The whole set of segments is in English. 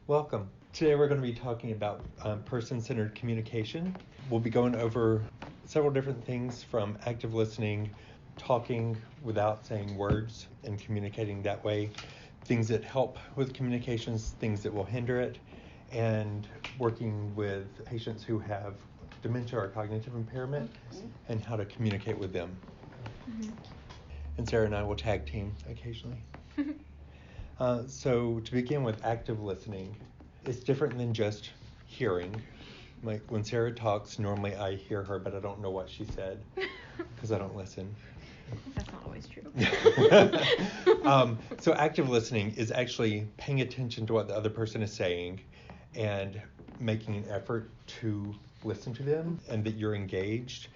Welcome. Today we're going to be talking about person-centered communication. We'll be going over several different things from active listening, talking without saying words and communicating that way, things that help with communications, things that will hinder it, and working with patients who have dementia or cognitive impairment and how to communicate with them. Mm-hmm. And Sarah and I will tag team occasionally. So to begin with, active listening, it's different than just hearing. Like when Sarah talks, normally I hear her, but I don't know what she said because I don't listen. That's not always true. So active listening is actually paying attention to what the other person is saying and making an effort to listen to them and that you're engaged.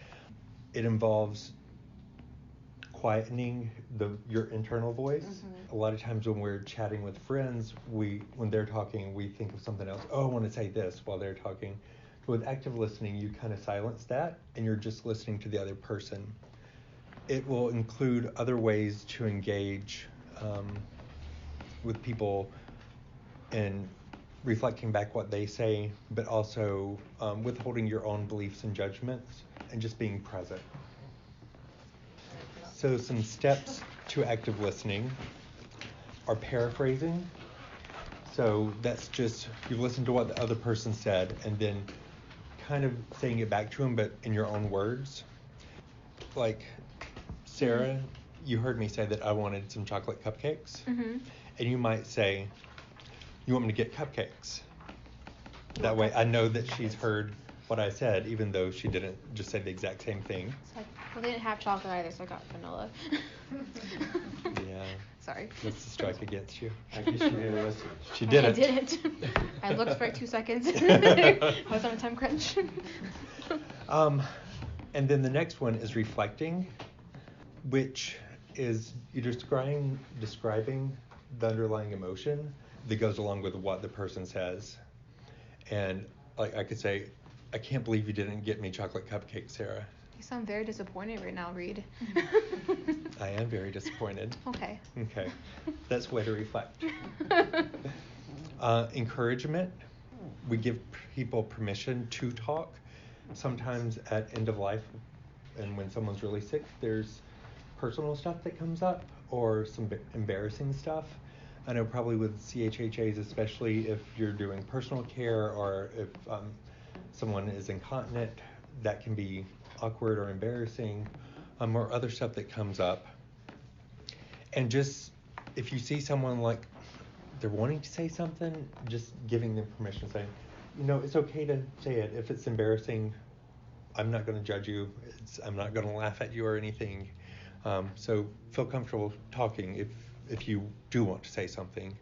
It involves quietening your internal voice. Mm-hmm. A lot of times when we're chatting with friends, when they're talking, we think of something else. Oh, I want to say this while they're talking. But with active listening, you kind of silence that and you're just listening to the other person. It will include other ways to engage with people and reflecting back what they say, but also withholding your own beliefs and judgments and just being present. So some steps to active listening are paraphrasing. So that's just, you listen to what the other person said and then kind of saying it back to them, but in your own words. Like, Sarah, you heard me say that I wanted some chocolate cupcakes. Mm-hmm. And you might say, you want me to get cupcakes? That way I know that she's heard what I said, even though she didn't just say the exact same thing. Well, they didn't have chocolate either, so I got vanilla. Yeah. Sorry. That's the strike against you. I guess she didn't listen. She didn't. I didn't. I looked for like 2 seconds. I was on a time crunch. And then the next one is reflecting, which is you're describing the underlying emotion that goes along with what the person says. And like I could say, I can't believe you didn't get me chocolate cupcakes, Sarah. You sound very disappointed right now, Reid. I am very disappointed. Okay. That's a way to reflect. Encouragement. We give people permission to talk. Sometimes at end of life and when someone's really sick, there's personal stuff that comes up or some embarrassing stuff. I know probably with CHHAs, especially if you're doing personal care or if someone is incontinent, that can be awkward or embarrassing, or other stuff that comes up. And just, if you see someone like they're wanting to say something, just giving them permission, saying, it's okay to say it. If it's embarrassing, I'm not going to judge you. I'm not going to laugh at you or anything. So feel comfortable talking if you do want to say something.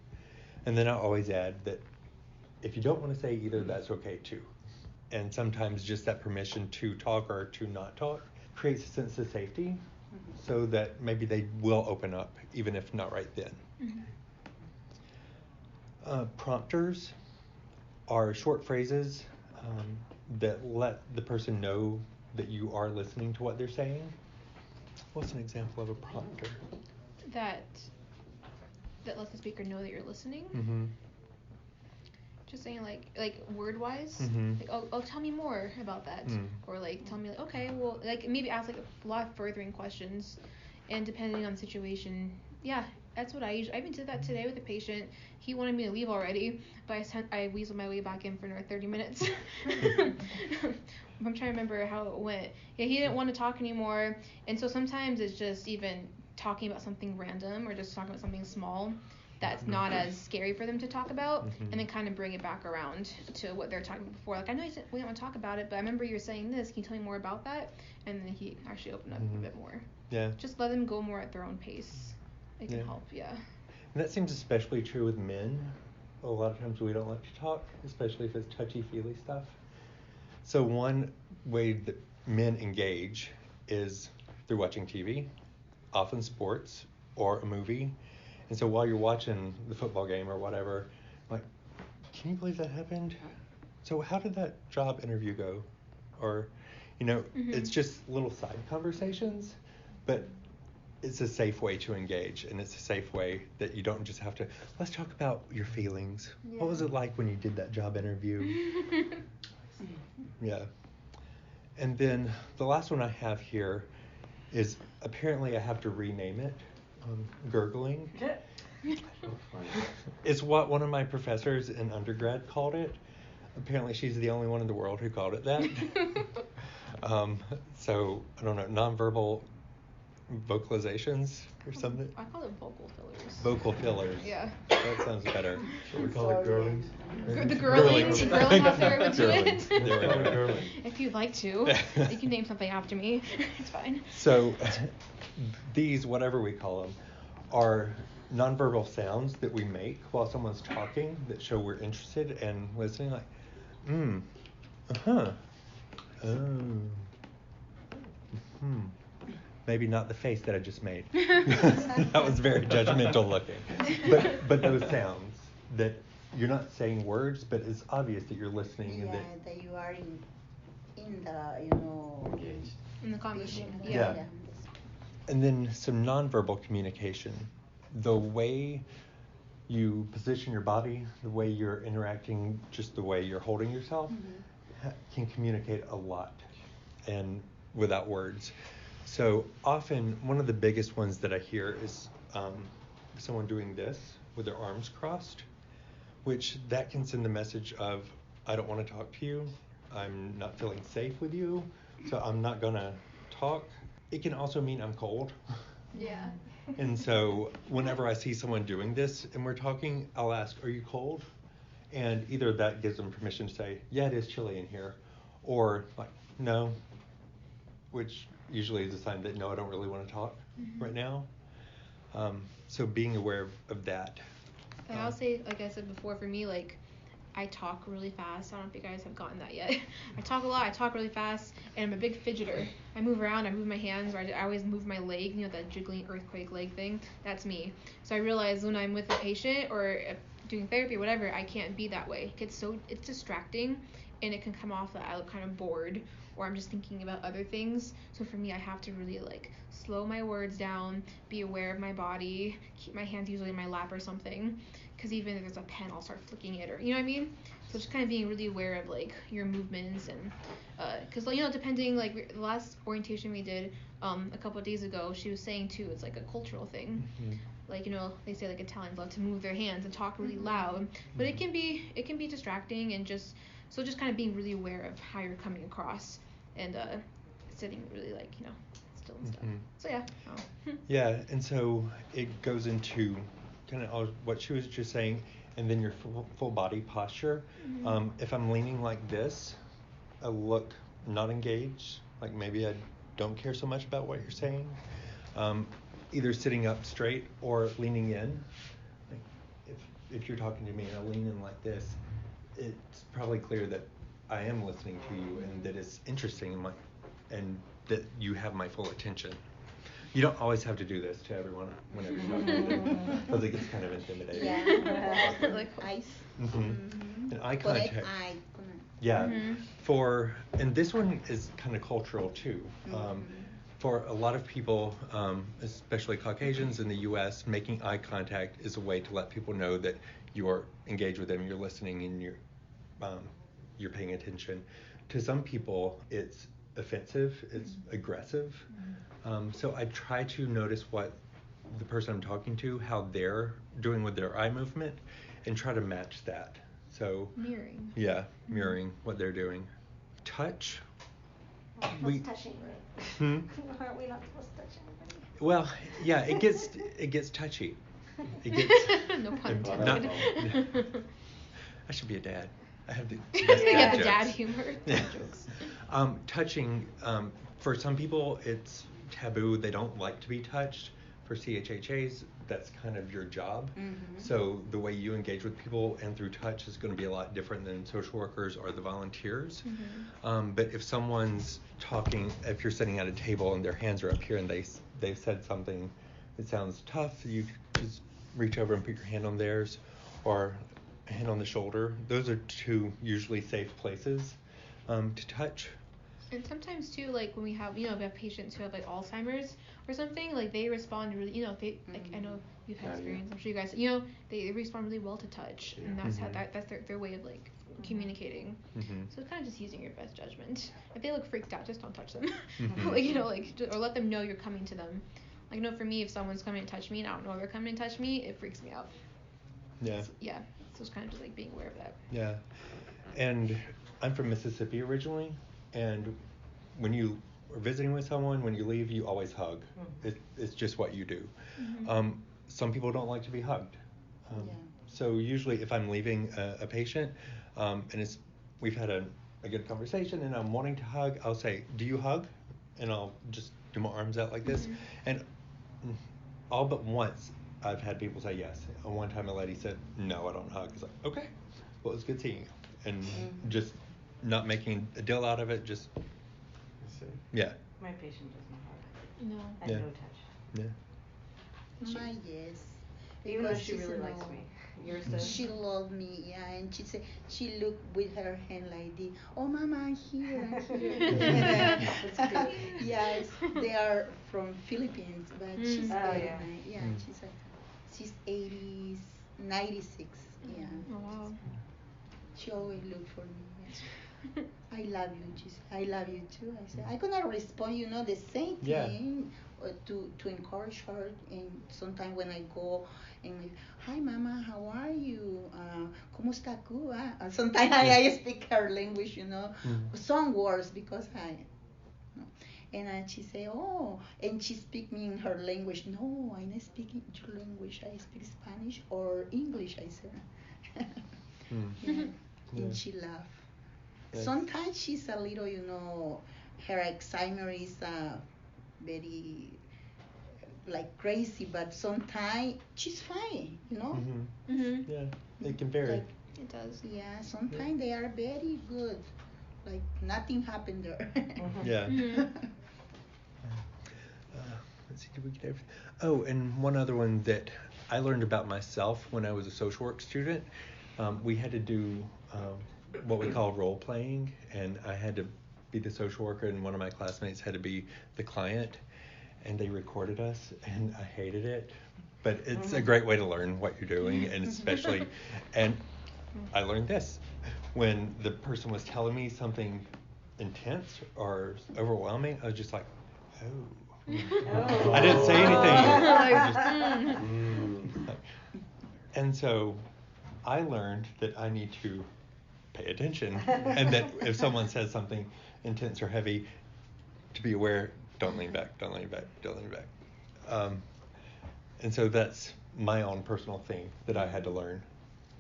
And then I always add that if you don't want to say either, that's okay too. And sometimes just that permission to talk or to not talk creates a sense of safety so that maybe they will open up, even if not right then. Mm-hmm. Prompters are short phrases that let the person know that you are listening to what they're saying. What's an example of a prompter? That lets the speaker know that you're listening. Mm-hmm. Just saying like word wise, mm-hmm. like oh tell me more about that, or like tell me like okay well like maybe ask like a lot of furthering questions, and depending on the situation, yeah, that's what I even did that today with a patient. He wanted me to leave already, but I weaseled my way back in for another 30 minutes. I'm trying to remember how it went. Yeah, he didn't want to talk anymore, and so sometimes it's just even talking about something random or just talking about something small that's not as scary for them to talk about, and then kind of bring it back around to what they're talking about before. Like, I know we didn't want to talk about it, but I remember you were saying this. Can you tell me more about that? And then he actually opened up a bit more. Yeah. Just let them go more at their own pace. It can help, yeah. And that seems especially true with men. A lot of times we don't like to talk, especially if it's touchy-feely stuff. So one way that men engage is through watching TV, often sports, or a movie. And so while you're watching the football game or whatever, like, can you believe that happened? So how did that job interview go? Or, it's just little side conversations. But it's a safe way to engage, and it's a safe way that you don't just have to, let's talk about your feelings. Yeah. What was it like when you did that job interview? Yeah. And then the last one I have here is, apparently I have to rename it, gurgling. It's what one of my professors in undergrad called it. Apparently she's the only one in the world who called it that. So, I don't know, nonverbal vocalizations or something? I call it vocal fillers. Vocal fillers. Yeah. That sounds better. Should we call it girlings? The girlings. Girling off there with Girlings. it. There we go. Girling. If you'd like to. You can name something after me. It's fine. So, these, whatever we call them, are nonverbal sounds that we make while someone's talking that show we're interested and listening, like, uh-huh, oh, maybe not the face that I just made. That was very judgmental looking. But those sounds that you're not saying words, but it's obvious that you're listening. Yeah, and that you are in the, Engaged. In the conversation. Yeah. And then some nonverbal communication. The way you position your body, the way you're interacting, just the way you're holding yourself, can communicate a lot, and without words. So often, one of the biggest ones that I hear is someone doing this with their arms crossed, which that can send the message of, I don't want to talk to you, I'm not feeling safe with you, so I'm not gonna talk. It can also mean I'm cold. Yeah. And so whenever I see someone doing this and we're talking, I'll ask, are you cold? And either that gives them permission to say, yeah, it is chilly in here, or like, no, which usually is a sign that, no, I don't really want to talk right now. So being aware of that. And I'll say, like I said before, for me, like, I talk really fast. I don't know if you guys have gotten that yet. I talk a lot, I talk really fast, and I'm a big fidgeter. I move around, I move my hands, or I always move my leg, that jiggling earthquake leg thing. That's me. So I realize when I'm with a patient or doing therapy or whatever, I can't be that way. It's distracting, and it can come off that I look kind of bored, or I'm just thinking about other things. So for me, I have to really, like, slow my words down, be aware of my body, keep my hands usually in my lap or something. Because even if there's a pen, I'll start flicking it, or, you know what I mean? So just kind of being really aware of, like, your movements, and, because, depending, like, the last orientation we did, a couple of days ago, she was saying, too, it's, like, a cultural thing. Like, they say, like, Italians love to move their hands and talk really loud, but it can be distracting, and just kind of being really aware of how you're coming across, and, sitting really, like, still and stuff. So, yeah. Yeah, and so it goes into kind of what she was just saying, and then your full body posture. If I'm leaning like this, I look not engaged, like maybe I don't care so much about what you're saying. Either sitting up straight or leaning in. Like if you're talking to me and I lean in like this, it's probably clear that I am listening to you and that it's interesting and that you have my full attention. You don't always have to do this to everyone whenever you're talking to them, because it gets kind of intimidating. Yeah. Like eyes. And eye contact. Eye. Yeah. And this one is kind of cultural too. For a lot of people, especially Caucasians in the U.S., making eye contact is a way to let people know that you're engaged with them, you're listening, and you're paying attention. To some people, it's offensive, it's aggressive. So I try to notice what the person I'm talking to, how they're doing with their eye movement, and try to match that. So mirroring. Yeah, mirroring what they're doing. Touch. What's touching, right? Aren't we not supposed to touch anybody? Well, yeah, it gets touchy. It gets No pun intended. I should be a dad. I have the You best have dad the dad jokes. humor. Dad jokes. Touching, for some people it's taboo. They don't like to be touched. For CHHAs, that's kind of your job. So the way you engage with people and through touch is going to be a lot different than social workers or the volunteers. But if someone's talking, if you're sitting at a table and their hands are up here and they've said something that sounds tough, you just reach over and put your hand on theirs, or hand on the shoulder. Those are two usually safe places to touch. And sometimes too, like when we have, we have patients who have like Alzheimer's or something, like they respond really, they like I know you've had experience. I'm sure you guys, they respond really well to touch, and that's how that's their way of like communicating. So it's kind of just using your best judgment. If they look freaked out, just don't touch them. Or let them know you're coming to them. Like, for me, if someone's coming to touch me and I don't know they're coming to touch me, it freaks me out. Yeah. So it's kind of just like being aware of that. Yeah. And I'm from Mississippi originally, and when you are visiting with someone, when you leave, you always hug. It's just what you do. Some people don't like to be hugged. So usually if I'm leaving a patient, and we've had a good conversation and I'm wanting to hug, I'll say, "Do you hug?" And I'll just do my arms out like this. And all but once I've had people say yes. One time a lady said, "No, I don't hug." It's like, okay, well, it's good seeing you. And just not making a deal out of it, just, yeah. My patient doesn't hug. No. And no touch. Yeah. My yes. Even though Because she she's really a likes no. me. Yours does? She loved me, yeah, and she looked with her hand like this. "Oh, Mama, I'm here, I'm here." That's cute. Yes, they are from Philippines, but she's very yeah. nice. Yeah, she's 80s, 96. Yeah. Oh wow. She always look for me. Yeah. I love you, she said. I love you too. I said I cannot respond, the same thing to encourage her. And sometimes when I go and "Hi, Mama, how are you? ¿Cómo está Cuba?" Sometimes I speak her language, some words because and she say, "Oh," and she speak me in her language. "No, I'm not speaking your language. I speak Spanish or English," I said. And she laugh. Yes. Sometimes she's a little, her Alzheimer is very like crazy, but sometimes she's fine, Yeah, it can vary. Like, It does. yeah, sometimes they are very good, like nothing happened there. Yeah. Let's see, did we get everything? Oh, and one other one that I learned about myself when I was a social work student. We had to do what we call role playing, and I had to be the social worker, and one of my classmates had to be the client, and they recorded us, and I hated it. But it's a great way to learn what you're doing, and especially, and I learned this. When the person was telling me something intense or overwhelming, I was just like, oh. I didn't say anything. And so I learned that I need to pay attention, and that if someone says something intense or heavy, to be aware, don't lean back, don't lean back, don't lean back. And so that's my own personal thing that I had to learn,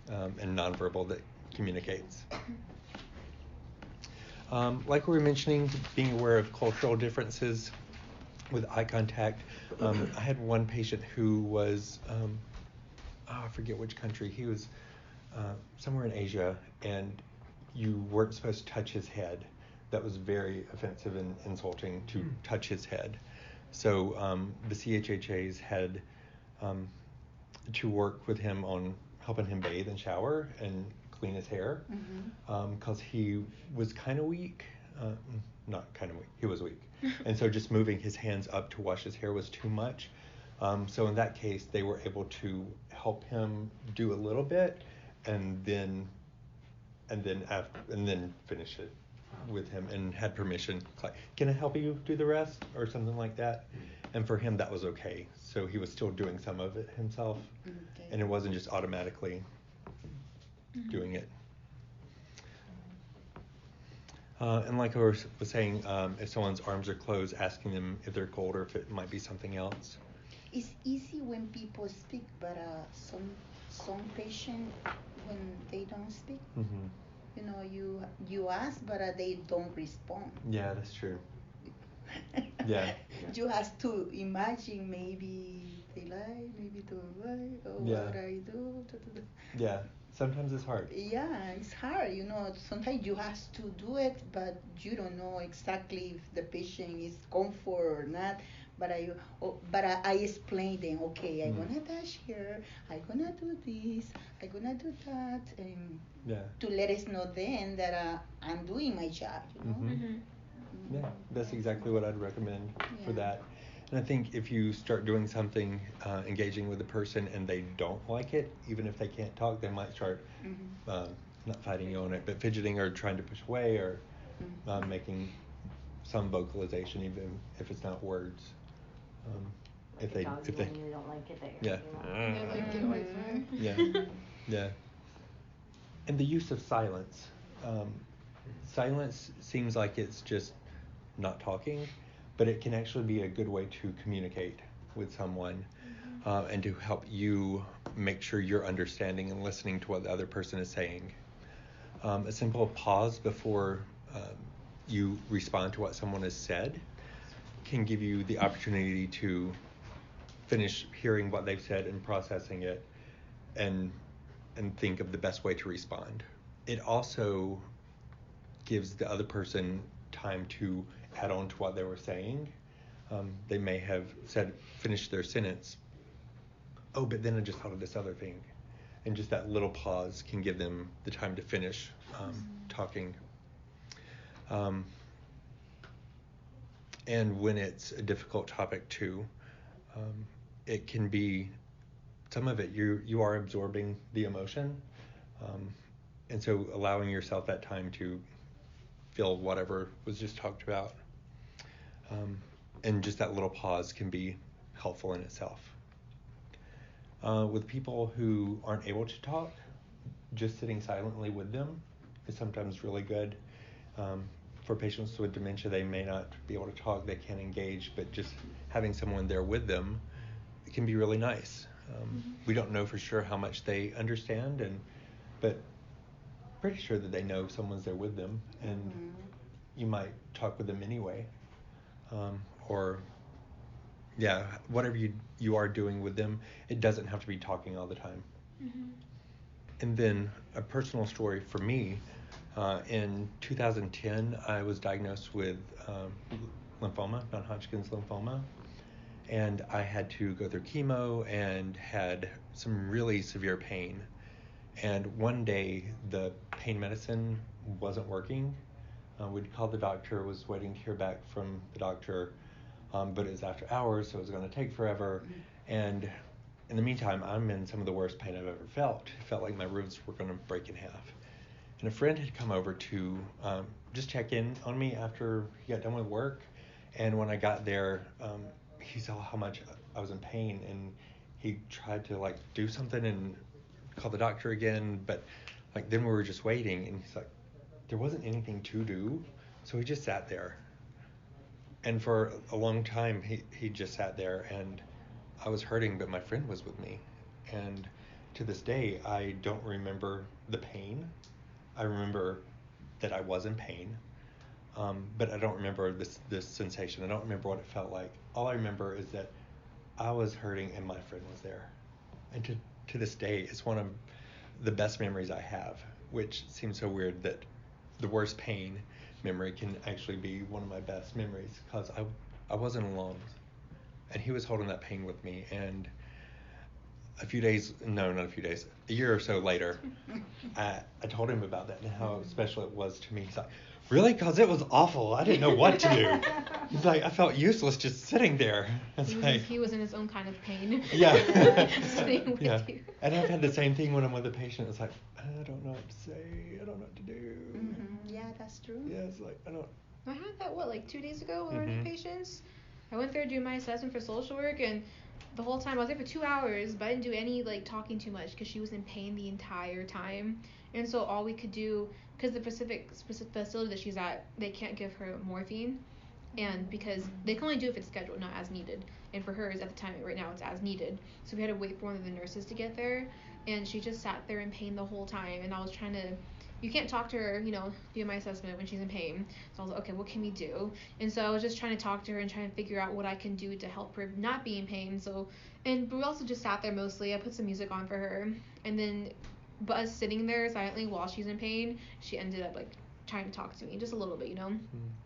and nonverbal that communicates. Like we were mentioning, being aware of cultural differences with eye contact. I had one patient who was, I forget which country. He was somewhere in Asia, and you weren't supposed to touch his head. That was very offensive and insulting to touch his head. So the CHHAs had to work with him on helping him bathe and shower and clean his hair, because he was kind of weak. Not kind of weak, he was weak. And so just moving his hands up to wash his hair was too much. So in that case, they were able to help him do a little bit, and then finish it with him, and had permission. Like, "Can I help you do the rest?" or something like that. And for him, that was okay. So he was still doing some of it himself, and it wasn't just automatically doing it. And like I was saying, if someone's arms are closed, asking them if they're cold or if it might be something else. It's easy when people speak, but some patients, when they don't speak, you ask, but they don't respond. Yeah, that's true. Yeah. You have to imagine, maybe they lie, maybe don't lie, or what I do. Yeah, sometimes it's hard. Yeah, it's hard, sometimes you have to do it, but you don't know exactly if the patient is comfort or not. But I explain them, okay, I'm gonna touch here, I'm gonna do this, I'm gonna do that, and to let us know then that I'm doing my job, Yeah, that's exactly what I'd recommend for Yeah. that. And I think if you start doing something, engaging with the person, and they don't like it, even if they can't talk, they might start not fighting you on it, but fidgeting or trying to push away, or making some vocalization, even if it's not words. Like if they don't like it, yeah. Like, get away from her. Yeah. Yeah. And the use of silence. Silence seems like it's just not talking, but it can actually be a good way to communicate with someone, and to help you make sure you're understanding and listening to what the other person is saying. A simple pause before you respond to what someone has said can give you the opportunity to finish hearing what they've said and processing it, and think of the best way to respond. It also gives the other person time to add on to what they were saying. They may have finished their sentence. Oh, but then I just thought of this other thing. And just that little pause can give them the time to finish talking. And when it's a difficult topic too, it can be, some of it you are absorbing the emotion, and so allowing yourself that time to feel whatever was just talked about, and just that little pause can be helpful in itself. With people who aren't able to talk, just sitting silently with them is sometimes really good. For patients with dementia, they may not be able to talk, they can't engage, but just having someone there with them, it can be really nice. We don't know for sure how much they understand, but pretty sure that they know someone's there with them, and you might talk with them anyway, or whatever you are doing with them, it doesn't have to be talking all the time. And then a personal story for me, in 2010 I was diagnosed with lymphoma, non-Hodgkin's lymphoma, and I had to go through chemo and had some really severe pain. And one day the pain medicine wasn't working. We'd called the doctor, was waiting to hear back from the doctor, but it was after hours, so it was going to take forever. And in the meantime, I'm in some of the worst pain I've ever felt. It felt like my ribs were going to break in half. And a friend had come over to just check in on me after he got done with work. And when I got there, he saw how much I was in pain, and he tried to do something and call the doctor again, but then we were just waiting, and he's like, there wasn't anything to do, so he just sat there. And for a long time, he just sat there, and I was hurting, but my friend was with me. And to this day, I don't remember the pain. I remember that I was in pain, but I don't remember this sensation. I don't remember what it felt like. All I remember is that I was hurting and my friend was there. And to this day, it's one of the best memories I have, which seems so weird that the worst pain memory can actually be one of my best memories, because I wasn't alone, and he was holding that pain with me. And a year or so later, I told him about that and how special it was to me. He's like, really? Because it was awful. I didn't know what to do. He's like, I felt useless just sitting there. He was in his own kind of pain. Yeah. Sitting with you. And I've had the same thing when I'm with a patient. It's like, I don't know what to say. I don't know what to do. Yeah, that's true. Yeah, it's like, I don't. I had that 2 days ago with one of my patients. I went there to do my assessment for social work, and the whole time I was there for 2 hours, but I didn't do any talking too much because she was in pain the entire time. And so all we could do, because the specific facility that she's at, they can't give her morphine, and because they can only do it if it's scheduled, not as needed. And for hers at the time, right now, it's as needed. So we had to wait for one of the nurses to get there, and she just sat there in pain the whole time. And I was trying to, you can't talk to her, do my assessment when she's in pain. So I was like, okay, what can we do? And so I was just trying to talk to her and trying to figure out what I can do to help her not be in pain. But we also just sat there mostly. I put some music on for her, and then, but us sitting there silently while she's in pain, she ended up trying to talk to me just a little bit,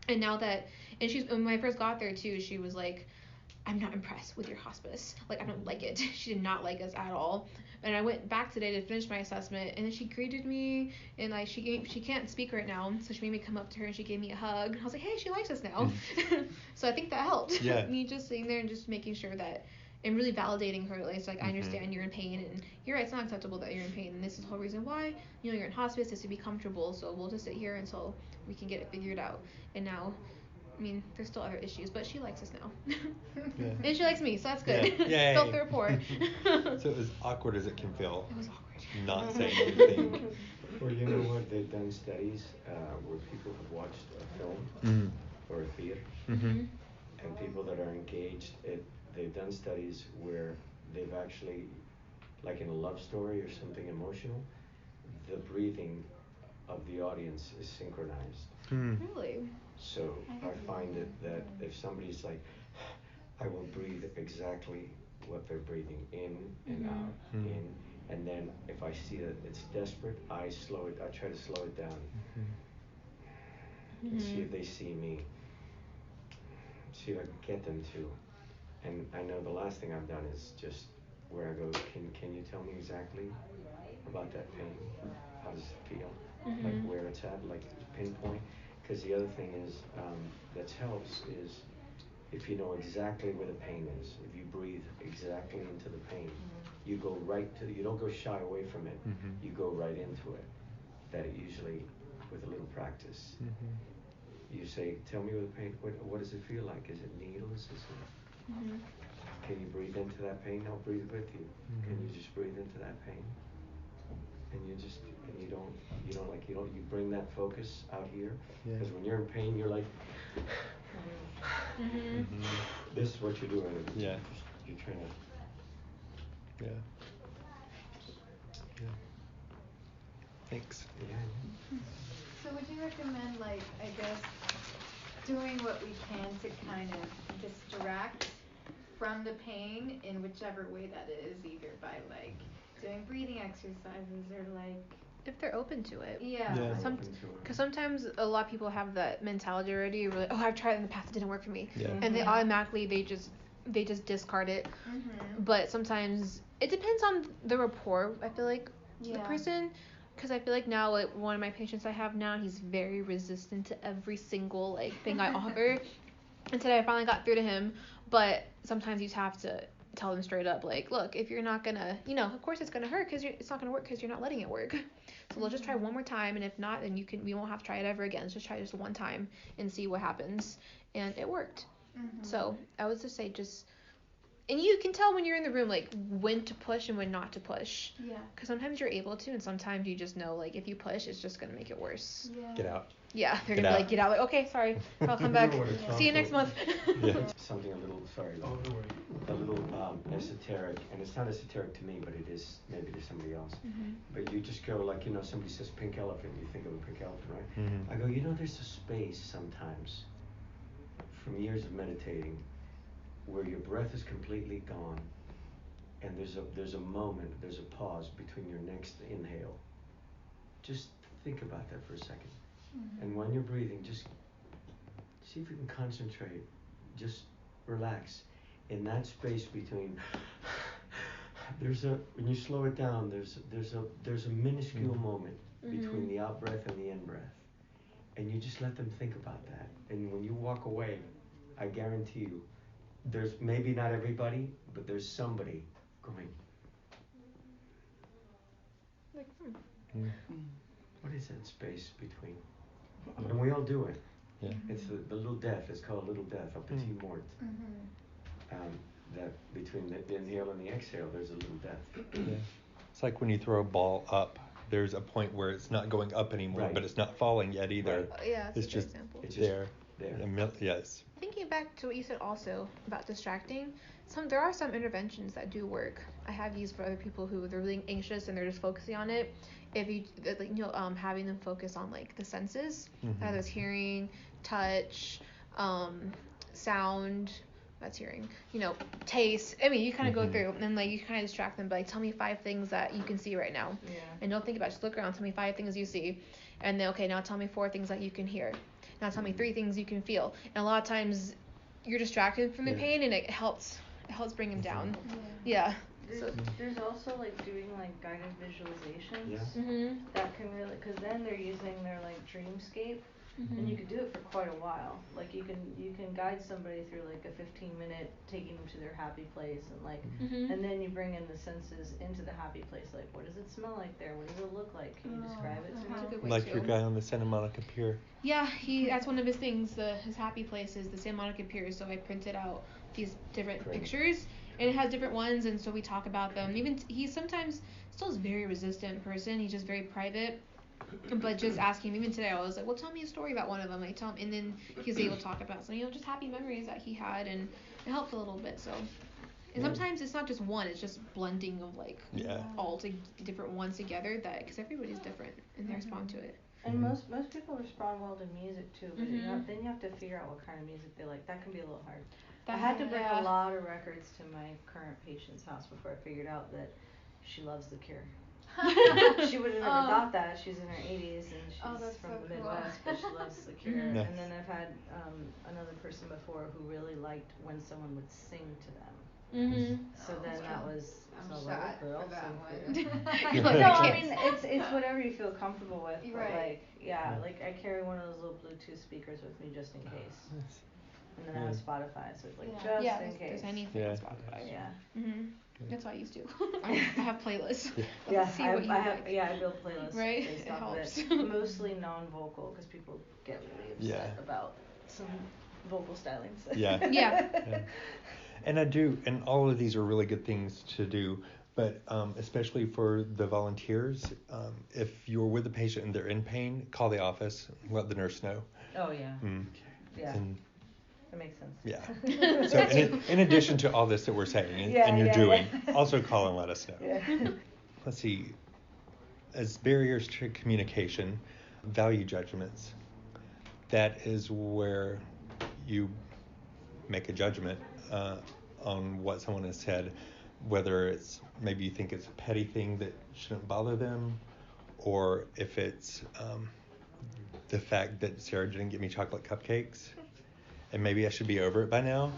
And now that, when I first got there too, she was like, I'm not impressed with your hospice. I don't like it. She did not like us at all. And I went back today to finish my assessment, and then she greeted me, and like she can't speak right now, so she made me come up to her and she gave me a hug. I was like, hey, she likes us now. So I think that helped. Yeah. Me just sitting there and just making sure that, and really validating her, like, I understand you're in pain, and you're right, it's not acceptable that you're in pain, and this is the whole reason why, you're in hospice, is to be comfortable, so we'll just sit here until we can get it figured out. And now, I mean, there's still other issues, but she likes us now. Yeah. And she likes me, so that's good. Yeah. Built the rapport. So as awkward as it can feel. It was awkward. Not saying anything. Well, you know what? They've done studies where people have watched a film or a theater, and people that are engaged, they've done studies where they've actually, like in a love story or something emotional, the breathing of the audience is synchronized. Really? So I find that if somebody's like, I will breathe exactly what they're breathing in and out, in, and then if I see that it's desperate, I try to slow it down and see if they see me, see if I can get them to. And I know the last thing I've done is just where I go, can you tell me exactly about that pain? How does it feel? Like where it's at, like pinpoint. Because the other thing is, that helps is if you know exactly where the pain is, if you breathe exactly into the pain, you go right to, you don't go shy away from it, you go right into it. That it usually, with a little practice, you say, tell me where the pain, what does it feel like? Is it needles? Is it, can you breathe into that pain? I'll breathe with you. Can you just breathe into that pain? And you bring that focus out here, because when you're in pain, you're like, this is what you're doing. Yeah. You're trying to. Yeah. Thanks. Yeah. So would you recommend, like, I guess, doing what we can to kind of distract from the pain in whichever way that is, either by like doing breathing exercises or like, If they're open to it. yeah. Because sometimes a lot of people have that mentality already. Really, oh, I've tried it in the past, it didn't work for me, and they automatically they just discard it. But sometimes it depends on the rapport. I feel like the person, because I feel like now, like one of my patients I have now, he's very resistant to every single like thing I offer. And today I finally got through to him, but sometimes you just have to tell them straight up, like, look, if you're not gonna, of course it's gonna hurt because it's not gonna work because you're not letting it work. So we'll just try one more time, and if not, then we won't have to try it ever again. Let's just try just one time and see what happens. And it worked. So I would just say and you can tell when you're in the room, like, when to push and when not to push. Yeah. Because sometimes you're able to, and sometimes you just know, like, if you push, it's just gonna make it worse. Yeah. Get out. Yeah, they're gonna be like, get out. Like, okay, sorry, I'll come back. See you next month. Something a little, a little esoteric, and it's not esoteric to me, but it is maybe to somebody else. But you just go like, somebody says pink elephant, you think of a pink elephant, right? I go, there's a space sometimes from years of meditating where your breath is completely gone, and there's a moment, there's a pause between your next inhale. Just think about that for a second. And when you're breathing, just see if you can concentrate. Just relax. In that space between, when you slow it down, there's a minuscule moment between the out breath and the in breath. And you just let them think about that. And when you walk away, I guarantee you, there's maybe not everybody, but there's somebody going, what is that space between? And we all do it. Yeah. It's the little death. It's called little death, a petit mort. That between the inhale and the exhale, there's a little death. Yeah. It's like when you throw a ball up. There's a point where it's not going up anymore, but it's not falling yet either. Yeah, it's just example. It's just there. Yes. Thinking back to what you said also about distracting, there are some interventions that do work. I have used for other people who they're really anxious and they're just focusing on it. If you having them focus on like the senses, whether it's hearing, touch, sound, that's hearing, taste. I mean, you kind of go through and like you kind of distract them by like, tell me 5 things that you can see right now. Yeah. And don't think about it, just look around, tell me 5 things you see. And then, okay, now tell me 4 things that you can hear. Now tell me 3 things you can feel. And a lot of times you're distracted from the pain and it helps bring them down. Yeah. There's also also like doing like guided visualizations. Yeah. Mhm. That can really, because then they're using their like dreamscape, and you could do it for quite a while. Like you can guide somebody through like a 15-minute, taking them to their happy place, and like, Mhm. and then you bring in the senses into the happy place. Like, what does it smell like there? What does it look like? Can you describe it to That's a me? good way Like too. your guy on the Santa Monica Pier. Yeah, that's one of his things. His happy place is the Santa Monica Pier. So I printed out these different Great. pictures, and it has different ones, and so we talk about them. Even he's sometimes still is a very resistant person. He's just very private. But just asking him, even today, I was like, well, tell me a story about one of them. Like, tell him, and then he was able to talk about some, just happy memories that he had, and it helped a little bit. So, and sometimes it's not just one; it's just blending of like all different ones together. That because everybody's different and they respond to it. And most people respond well to music too, but then you have to figure out what kind of music they like. That can be a little hard. I had to bring a lot of records to my current patient's house before I figured out that she loves The Cure. She would have never thought that. She's in her 80s and she's from the Midwest, but she loves The Cure. And then I've had another person before who really liked when someone would sing to them. So then that was shot for that one. No, I mean it's whatever you feel comfortable with. But Right. like I carry one of those little Bluetooth speakers with me just in case. And then I have Spotify, so it's like just in case. There's anything on Spotify. Yeah. That's what I used to. I have playlists. Yeah, See what you like. I build playlists Right? based It off helps. of it. Mostly non-vocal, because people get really upset about some vocal stylings. Yeah. And all of these are really good things to do, but especially for the volunteers, if you're with a patient and they're in pain, call the office, let the nurse know. Oh yeah. Yeah. And that makes sense. Yeah. So in addition to all this that we're saying and you're doing, also call and let us know. Yeah. Let's see. As barriers to communication, value judgments. That is where you make a judgment on what someone has said, whether it's maybe you think it's a petty thing that shouldn't bother them, or if it's the fact that Sarah didn't get me chocolate cupcakes and maybe I should be over it by now.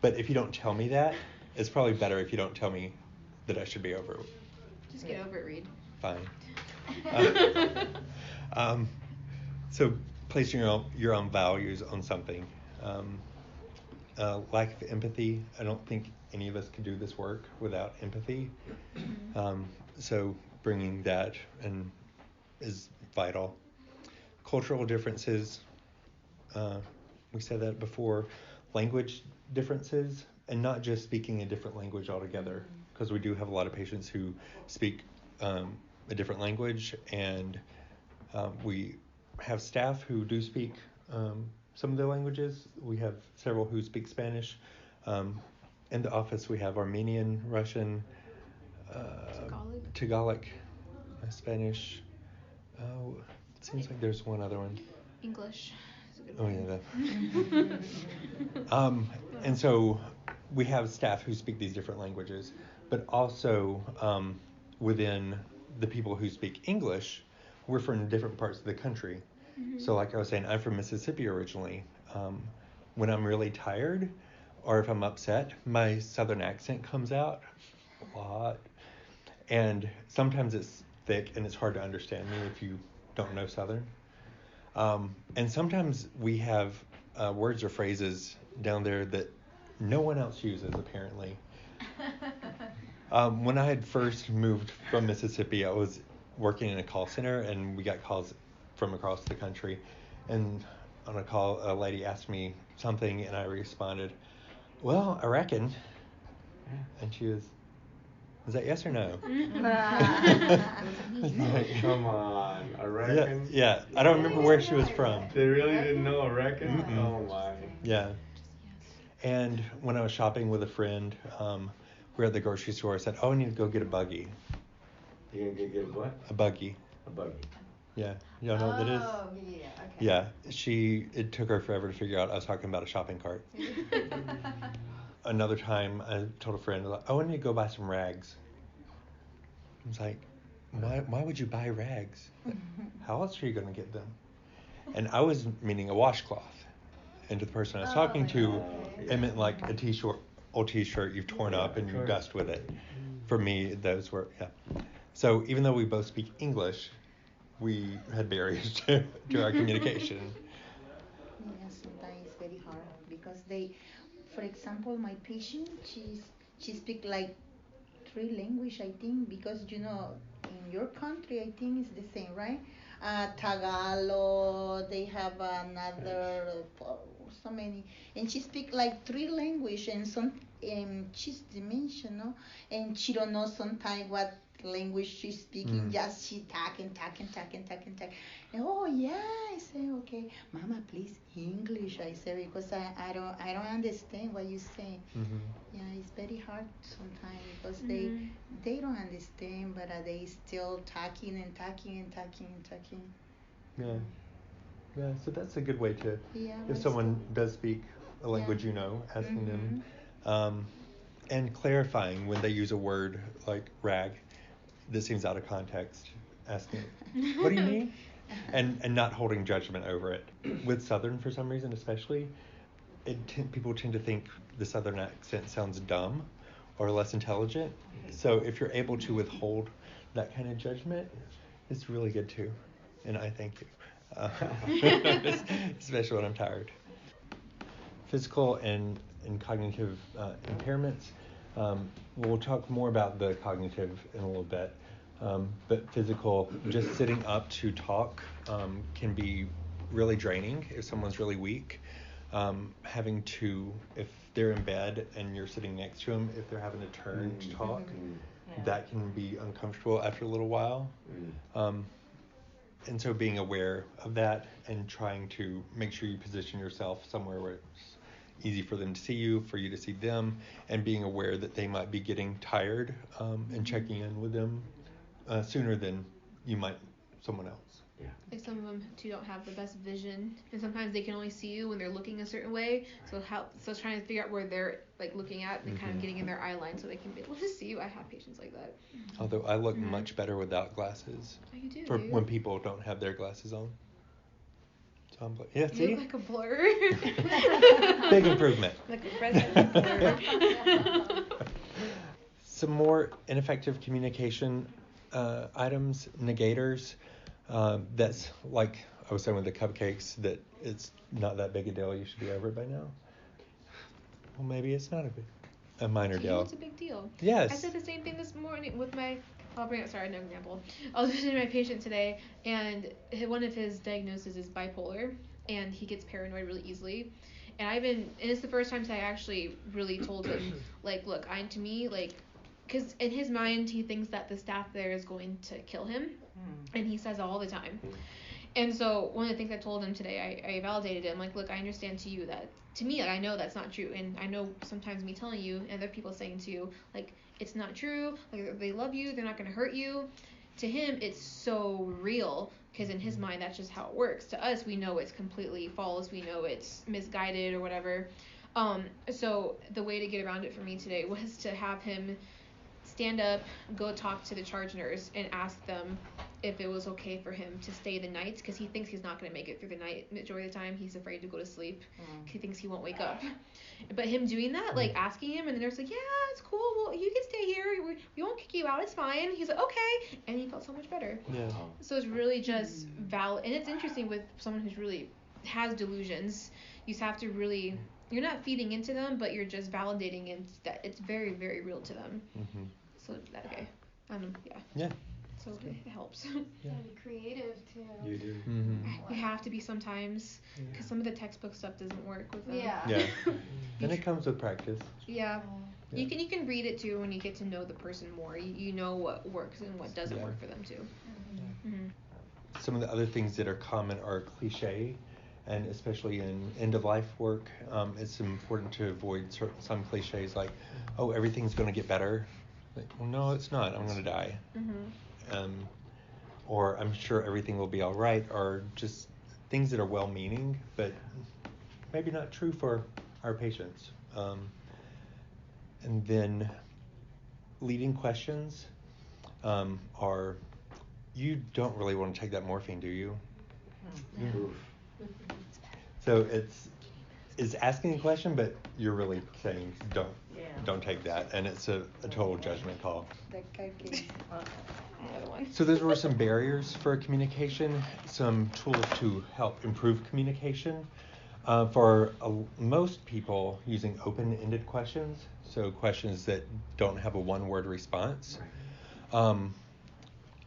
But if you don't tell me that, it's probably better if you don't tell me that I should be over it. Just get over it, Reid. Fine. So placing your own values on something. Lack of empathy. I don't think any of us could do this work without empathy. So bringing that is vital. Cultural differences. We said that before. Language differences, and not just speaking a different language altogether, because we do have a lot of patients who speak a different language, and we have staff who do speak some of the languages. We have several who speak Spanish. In the office, we have Armenian, Russian, Tagalog, Spanish. It seems like there's one other one. English. Oh yeah. And so we have staff who speak these different languages, but also within the people who speak English, we're from different parts of the country. So like I was saying, I'm from Mississippi originally. When I'm really tired or if I'm upset, my southern accent comes out a lot. And sometimes it's thick and it's hard to understand me if you don't know southern. And sometimes we have words or phrases down there that no one else uses, apparently. When I had first moved from Mississippi, I was working in a call center, and we got calls from across the country. And on a call, a lady asked me something, and I responded, "Well, I reckon." And she was, "Is that yes or no?" Come on, I reckon. Yeah. I don't remember where she was from. They really didn't know a reckon? Oh my. Yeah. And when I was shopping with a friend, we were at the grocery store. I said, "Oh, I need to go get a buggy." You gonna get a what? A buggy. A buggy. Yeah. Y'all know what that is? Oh, yeah, okay. Yeah. It took her forever to figure out I was talking about a shopping cart. Another time, I told a friend, "Oh, I need to go buy some rags." I was like, why would you buy rags? How else are you going to get them? And I was meaning a washcloth. And to the person I was talking to, it meant like a t-shirt old T-shirt you've torn up and you dust with it. For me, those were, So even though we both speak English, we had barriers to our communication. Yeah, sometimes it's very hard because for example, my patient, she speak like 3 language, I think, because in your country, I think it's the same, right? Tagalog, they have another, so many, and she speak like 3 language, and she's dementia, no, and she don't know sometimes what language she's speaking. Just she talk and talk and talk and talk and talk. And, oh yeah, I say okay, Mama, please English. I say because I don't understand what you say. Yeah, it's very hard sometimes because they don't understand, but they still talking and talking and talking and talking. Yeah, so that's a good way to, if someone does speak a language asking them, and clarifying when they use a word like rag that seems out of context, asking, what do you mean? And not holding judgment over it. With Southern, for some reason especially, people tend to think the Southern accent sounds dumb or less intelligent. So if you're able to withhold that kind of judgment, it's really good too. And I thank you. Especially when I'm tired. Physical and cognitive impairments. We'll talk more about the cognitive in a little bit. But physical, just sitting up to talk can be really draining if someone's really weak. Having to, if they're in bed and you're sitting next to them, if they're having to turn to talk, that can be uncomfortable after a little while. And so being aware of that and trying to make sure you position yourself somewhere where it's easy for them to see you, for you to see them, and being aware that they might be getting tired and checking in with them sooner than you might someone else. Like some of them too don't have the best vision, and sometimes they can only see you when they're looking a certain way. So trying to figure out where they're like looking at and kind of getting in their eye line so they can be able to see you. I have patients like that. Although I look much better without glasses. Oh, you do. For when people don't have their glasses on. So I'm like, see? You look like a blur. Big improvement. Like a president blur. Some more ineffective communication items, negators. That's like I was saying with the cupcakes, that it's not that big a deal. You should be over it by now. Well, maybe it's not a minor deal. It's a big deal. Yes. I said the same thing this morning with my. I'll bring up. Sorry, no example. I was visiting my patient today, and one of his diagnoses is bipolar, and he gets paranoid really easily. And it's the first time I actually really told him, like, look, because in his mind he thinks that the staff there is going to kill him, and he says it all the time. And so one of the things I told him today, I validated it. I'm like, look, I understand to me, like, I know that's not true, and I know sometimes me telling you and other people saying to you, like, it's not true, like, they love you, they're not going to hurt you. To him, it's so real, because in his mind, that's just how it works. To us, we know it's completely false, we know it's misguided or whatever. So the way to get around it for me today was to have him stand up, go talk to the charge nurse, and ask them if it was okay for him to stay the night, because he thinks he's not going to make it through the night. Majority of the time, he's afraid to go to sleep. He thinks he won't wake up. But him doing that, like asking him, and the nurse like, yeah, it's cool. Well, you can stay here. We won't kick you out. It's fine. He's like, okay, and he felt so much better. Yeah. So it's really just valid, and it's interesting with someone who's really has delusions. You have to really. You're not feeding into them, but you're just validating it that it's very, very real to them. So okay, yeah. So it helps. You gotta be creative too. You do. You have to be sometimes, because some of the textbook stuff doesn't work with them. Yeah. And it comes with practice. Yeah. You can read it too when you get to know the person more. You know what works and what doesn't work for them too. Some of the other things that are common are cliche, and especially in end-of-life work, it's important to avoid some cliches like, oh, everything's going to get better. Like, well, no, it's not. I'm going to die. Or I'm sure everything will be all right, or just things that are well-meaning, but maybe not true for our patients. And then leading questions are, you don't really want to take that morphine, do you? So it's asking a question, but you're really saying don't. don't take that, and it's a total judgment call. The cupcake. So those were some barriers for communication, some tools to help improve communication. For most people, using open-ended questions, so questions that don't have a one-word response.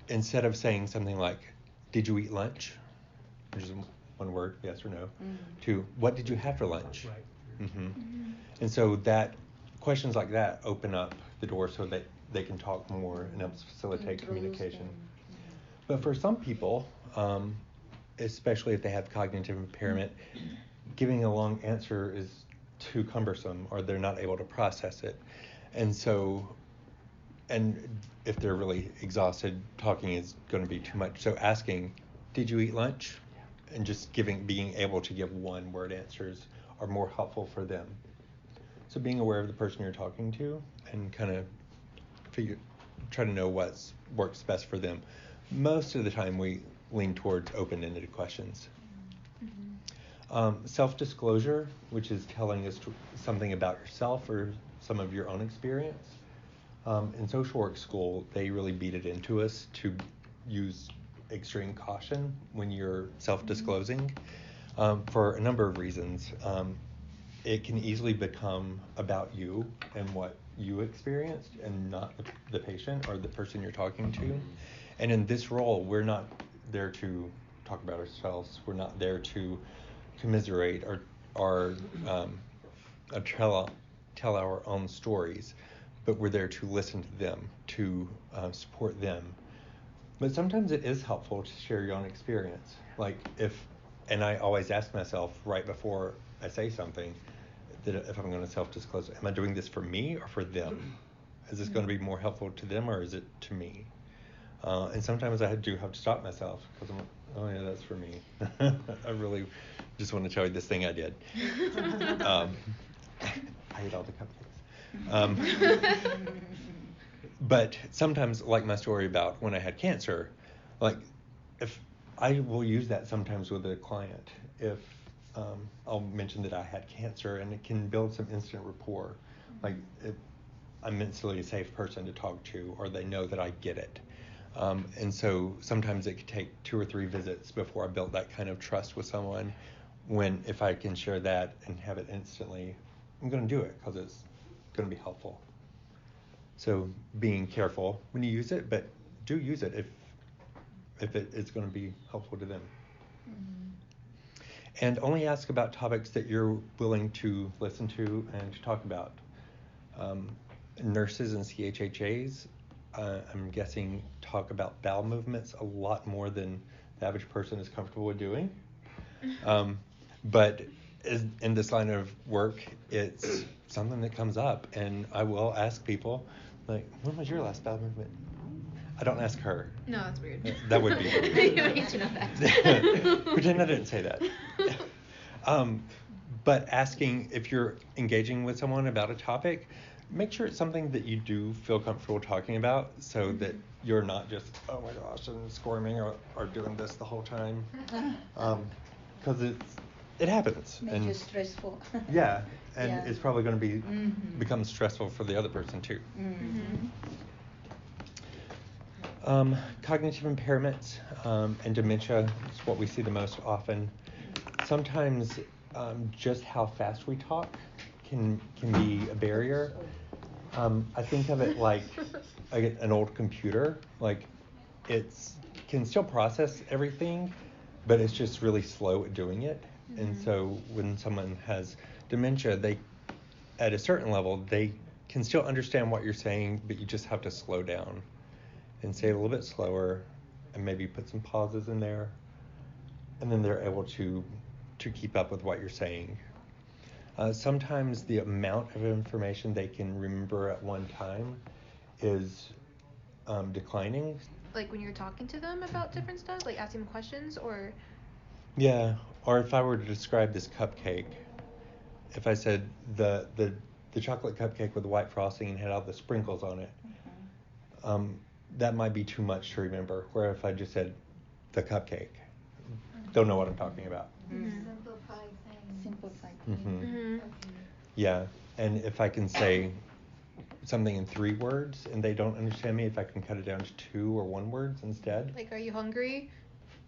Instead of saying something like, did you eat lunch? Which is one word, yes or no, to what did you have for lunch? And so that questions like that open up the door so that they can talk more and helps facilitate communication. But for some people, especially if they have cognitive impairment, giving a long answer is too cumbersome, or they're not able to process it. And so, and if they're really exhausted, talking is going to be too much. So asking, did you eat lunch? And just being able to give one-word answers are more helpful for them. So being aware of the person you're talking to and kind of try to know what works best for them. Most of the time we lean towards open-ended questions. Self-disclosure, which is telling us something about yourself or some of your own experience. In social work school, they really beat it into us to use extreme caution when you're self-disclosing for a number of reasons. It can easily become about you and what you experienced and not the patient or the person you're talking to. And in this role, we're not there to talk about ourselves. We're not there to commiserate or tell our own stories, but we're there to listen to them, to support them. But sometimes it is helpful to share your own experience. And I always ask myself right before I say something, that if I'm going to self-disclose, am I doing this for me or for them? Is this going to be more helpful to them or is it to me? And sometimes I do have to stop myself because I'm like, oh yeah, that's for me. I really just want to tell you this thing I did. I ate all the cupcakes. But sometimes, like my story about when I had cancer, if I will use that sometimes with a client, if I'll mention that I had cancer, and it can build some instant rapport. I'm mentally a safe person to talk to, or they know that I get it. And so sometimes it could take 2 or 3 visits before I built that kind of trust with someone. If I can share that and have it instantly, I'm going to do it because it's going to be helpful. So being careful when you use it, but do use it if it's going to be helpful to them. And only ask about topics that you're willing to listen to and to talk about. Nurses and CHHAs, I'm guessing, talk about bowel movements a lot more than the average person is comfortable with doing. But in this line of work, it's something that comes up, and I will ask people, when was your last bowel movement? I don't ask her. No, that's weird. That would be weird. You need to know that. Pretend I didn't say that. But asking, if you're engaging with someone about a topic, make sure it's something that you do feel comfortable talking about, so that you're not just, oh my gosh, and squirming or doing this the whole time. Because it happens. Make you stressful. Yeah, and it's probably going to become stressful for the other person too. Cognitive impairments and dementia is what we see the most often. Sometimes just how fast we talk can be a barrier. I think of it like an old computer. It can still process everything, but it's just really slow at doing it. And so when someone has dementia, at a certain level, they can still understand what you're saying, but you just have to slow down and say it a little bit slower, and maybe put some pauses in there, and then they're able to keep up with what you're saying. Sometimes the amount of information they can remember at one time is declining. Like when you're talking to them about different stuff, like asking them questions, or? Yeah, or if I were to describe this cupcake, if I said the chocolate cupcake with the white frosting and had all the sprinkles on it, that might be too much to remember. Where if I just said the cupcake, they'll know what I'm talking about. Simplify things. Simplify. Yeah, and if I can say something in 3 words and they don't understand me, if I can cut it down to 2 or 1 words instead. Like, are you hungry?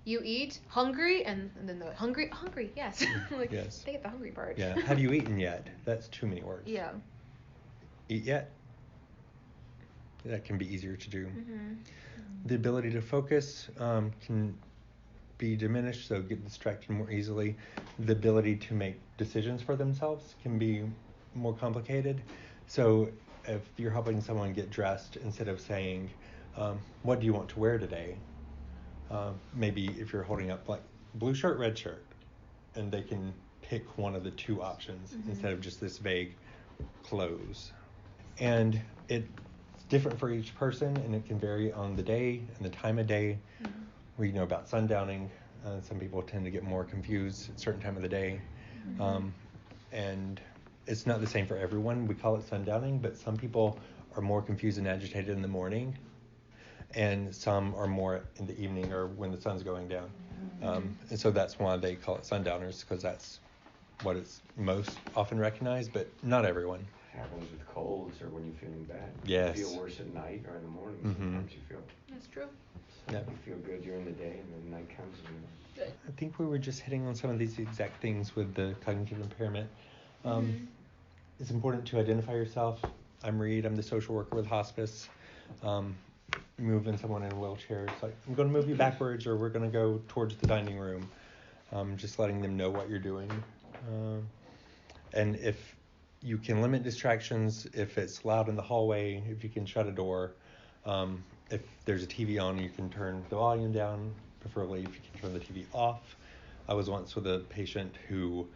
You eat hungry, and then the hungry, yes. Like, yes. They get the hungry part. Yeah. Have you eaten yet? That's too many words. Yeah. Eat yet? That can be easier to do. Mm-hmm. The ability to focus can be diminished, so get distracted more easily. The ability to make decisions for themselves can be more complicated. So if you're helping someone get dressed, instead of saying, what do you want to wear today? Maybe if you're holding up like blue shirt, red shirt, and they can pick one of the 2 options instead of just this vague clothes. And it's different for each person, and it can vary on the day and the time of day. We know about sundowning. Some people tend to get more confused at a certain time of the day. And it's not the same for everyone. We call it sundowning, but some people are more confused and agitated in the morning, and some are more in the evening or when the sun's going down. And so that's why they call it sundowners, because that's what it's most often recognized, but not everyone. It happens with colds or when you're feeling bad. Yes. You feel worse at night or in the morning. Sometimes you feel. That's true. You feel good during the day, and then night comes and I think we were just hitting on some of these exact things with the cognitive impairment. It's important to identify yourself. I'm Reid. I'm the social worker with Hospice. Moving someone in a wheelchair, it's like, I'm going to move you backwards, or we're going to go towards the dining room. Just letting them know what you're doing. And if you can limit distractions, if it's loud in the hallway, if you can shut a door, if there's a TV on, you can turn the volume down, preferably if you can turn the TV off. I was once with a patient who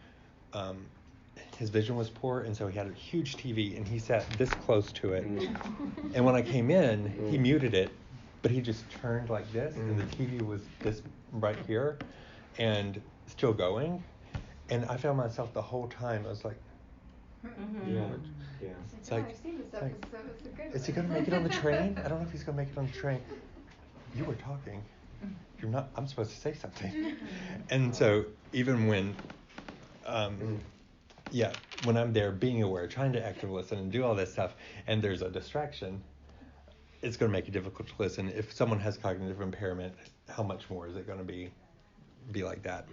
his vision was poor, and so he had a huge TV, and he sat this close to it. And when I came in, he muted it, but he just turned like this, and the TV was this right here, and still going. And I found myself the whole time, I was like, yeah. It's like, I've seen this episode. It's a good one. is he going to make it on the train? I don't know if he's going to make it on the train. You were talking. You're not. I'm supposed to say something. And so even when, when I'm there being aware, trying to actively listen and do all this stuff, and there's a distraction, it's going to make it difficult to listen. If someone has cognitive impairment, how much more is it going to be like that?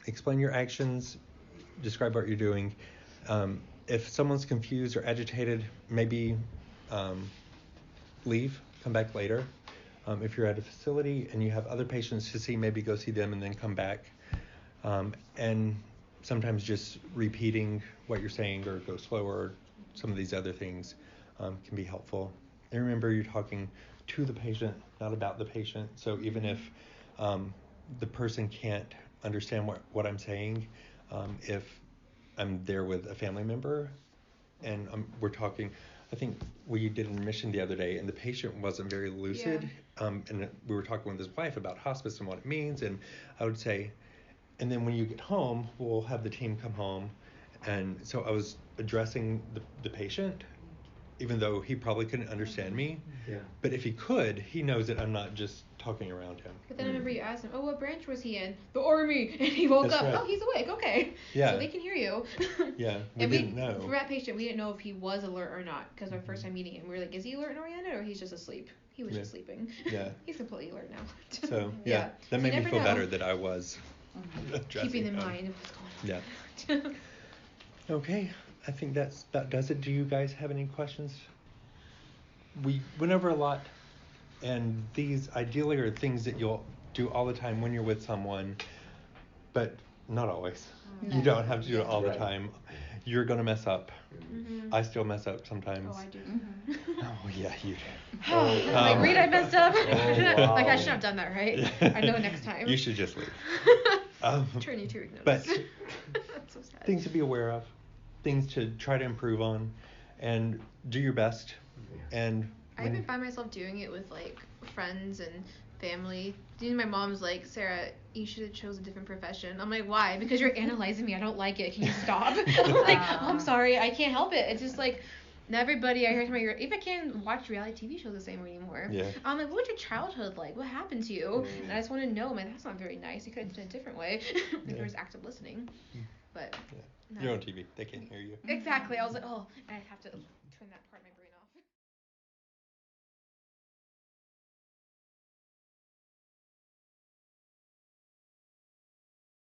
Explain your actions. Describe what you're doing. If someone's confused or agitated, maybe leave, come back later. If you're at a facility and you have other patients to see, maybe go see them and then come back. And sometimes just repeating what you're saying or go slower, some of these other things can be helpful. And remember, you're talking to the patient, not about the patient. So even if the person can't understand what I'm saying, if I'm there with a family member and we're talking, I think we did an admission the other day and the patient wasn't very lucid. And we were talking with his wife about hospice and what it means. And I would say, and then when you get home, we'll have the team come home. And so I was addressing the patient, even though he probably couldn't understand me. Yeah. But if he could, he knows that I'm not just talking around him. But then I remember you asked him, what branch was he in? The Army. And he woke That's up. right. Oh, he's awake. Okay. Yeah. So they can hear you. Yeah. We didn't know. For that patient, we didn't know if he was alert or not, because our first time meeting him, we were like, is he alert and oriented, or he's just asleep? He was just sleeping. Yeah. He's completely alert now. So, yeah. That made me feel better that I was keeping in mind what's going on. Yeah. Okay. I think that does it. Do you guys have any questions? We went over a lot, and these ideally are things that you'll do all the time when you're with someone, but not always. No. You don't have to do it all the Right. time. You're going to mess up. Mm-hmm. I still mess up sometimes. Oh, I do. Oh, yeah, you do. Like, Reid, I messed up. wow. Like, I shouldn't have done that, right? I know next time. You should just leave. Turn you to notice. But That's so sad. things to be aware of, things to try to improve on, and do your best. And I even find myself doing it with like friends and family. My mom's like, Sarah, you should have chose a different profession. I'm like, why? Because you're analyzing me. I don't like it. Can you stop? I'm like, oh, I'm sorry. I can't help it. It's just like, not everybody I hear from if I can't watch reality TV shows the same way anymore. Yeah. I'm like, what was your childhood like? What happened to you? And I just want to know, man, that's not very nice. You could have done it a different way if there was active listening. But You're on TV. They can't hear you. Exactly. I was like, oh, and I have to